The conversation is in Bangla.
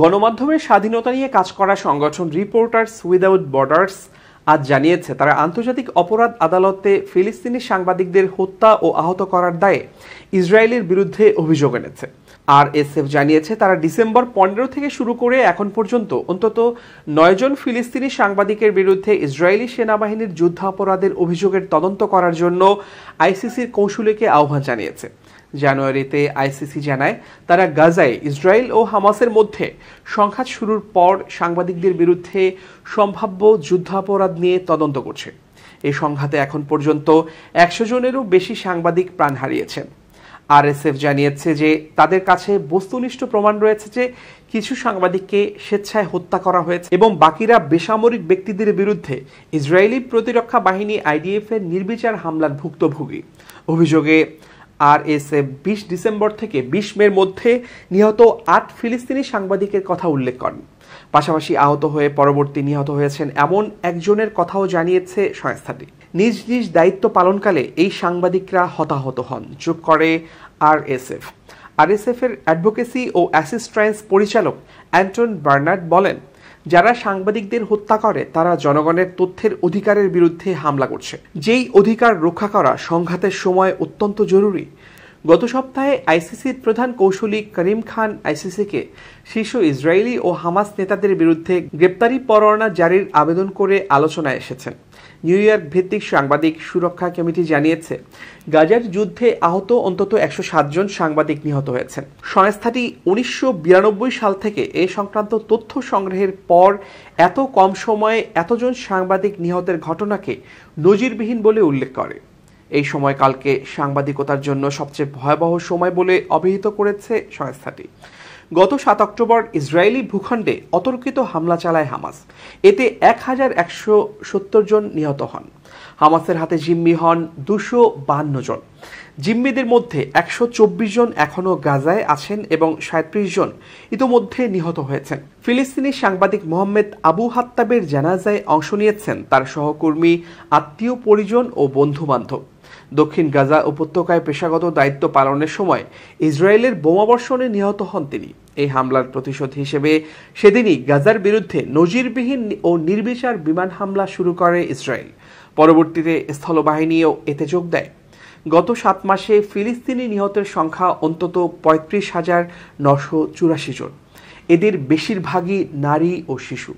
গণমাধ্যমের স্বাধীনতা নিয়ে কাজ করা সংগঠন রিপোর্টার্স উইদাউট বর্ডার্স আজ জানিয়েছে তারা আন্তর্জাতিক অপরাধ আদালতে ফিলিস্তিনি সাংবাদিকদের হত্যা ও আহত করার দায়ে ইসরায়েলের বিরুদ্ধে অভিযোগ এনেছে। আরএসএফ জানিয়েছে তারা ডিসেম্বর 15 থেকে শুরু করে এখন পর্যন্ত অন্তত 9 জন ফিলিস্তিনি সাংবাদিকের বিরুদ্ধে ইসরায়েলি সেনাবাহিনীর যুদ্ধাপরাধের অভিযোগের তদন্ত করার জন্য আইসিসির কৌঁসুলিকে আহ্বান জানিয়েছে। জানুয়ারিতে আইসিসি জানায় তারা গাজায় ইসরায়েল ও হামাসের মধ্যে সংঘাত শুরুর পর সাংবাদিকদের বিরুদ্ধে সম্ভাব্য যুদ্ধাপরাধ নিয়ে তদন্ত করছে। এই সংঘাতে এখন পর্যন্ত 100 জনেরও বেশি সাংবাদিক প্রাণ হারিয়েছেন। আরএসএফ জানিয়েছে যে তাদের কাছে বস্তুনিষ্ঠ প্রমাণ রয়েছে যে কিছু সাংবাদিককে স্বেচ্ছায় হত্যা করা হয়েছে এবং বাকিরা বেসামরিক ব্যক্তিদের বিরুদ্ধে ইসরায়েলি প্রতিরক্ষা বাহিনী আইডিএফ এর নির্বিচার হামলার ভুক্তভোগী। অভিযোগে আরএসএফ 20 ডিসেম্বর থেকে 20 মের মধ্যে নিহত 8 ফিলিস্তিনি সাংবাদিকের কথা উল্লেখ করেন। পাশাপাশি আহত হয়ে পরবর্তী নিহত হয়েছেন এমন একজনের কথাও জানিয়েছে সংস্থাটি। নিজ নিজ দায়িত্ব পালনকালে এই সাংবাদিকরা হতাহত হন, যোগ করে আরএসএফ। আরএসএফ এর অ্যাডভোকেসি ও অ্যাসিস্ট্যান্স পরিচালক অ্যান্টন বার্নার্ড বলেন, যারা সাংবাদিকদের হত্যা করে তারা জনগণের তথ্যের অধিকারের বিরুদ্ধে হামলা করছে, যেই অধিকার রক্ষা করা সংঘাতের সময় অত্যন্ত জরুরি। গত সপ্তাহে আইসিসির প্রধান কৌঁসুলি করিম খান আইসিসিকে শীর্ষ ইসরায়েলি ও হামাস নেতাদের বিরুদ্ধে গ্রেপ্তারি পরোয়ানা জারির আবেদন করে আলোচনায় এসেছেন। নিউ ইয়র্ক ভিত্তিক সাংবাদিক সুরক্ষা কমিটি জানিয়েছে গাজার যুদ্ধে আহত অন্তত 107 জন সাংবাদিক নিহত হয়েছেন। সংস্থাটি 1992 সাল থেকে এ সংক্রান্ত তথ্য সংগ্রহের পর এত কম সময়ে এতজন সাংবাদিক নিহতের ঘটনাকে নজিরবিহীন বলে উল্লেখ করে। এই সময়কালকে সাংবাদিকতার জন্য সবচেয়ে ভয়াবহ সময় বলে অভিহিত করেছে সংস্থাটি। গত 7 অক্টোবর ইসরায়েলি ভূখণ্ডে অতর্কিত হামলা চালায় হামাস। এতে 1170 জন নিহত হন। হামাসের হাতে জিম্মি হন 252 জন। জিম্মিদের মধ্যে 124 জন এখনও গাজায় আছেন এবং 37 জন ইতোমধ্যে নিহত হয়েছেন। ফিলিস্তিনি সাংবাদিক মোহাম্মদ আবু হাত্তাবের জানাজায় অংশ নিয়েছেন তার সহকর্মী, আত্মীয় পরিজন ও বন্ধু-বান্ধব। দক্ষিণ গাজা উপত্যকায় পেশাগত দায়িত্ব পালনের সময় ইসরায়েলের বোমাবর্ষণে নিহত হন তিনি। এই হামলার প্রতিশোধ হিসেবে সেদিনই গাজার বিরুদ্ধে নজিরবিহীন ও নির্বিচার বিমান হামলা শুরু করে ইসরায়েল। পরবর্তীতে স্থলবাহিনীও এতে যোগ দেয়। গত 7 মাসে ফিলিস্তিনি নিহতের সংখ্যা অন্তত 35,984 জন। এদের বেশিরভাগই নারী ও শিশু।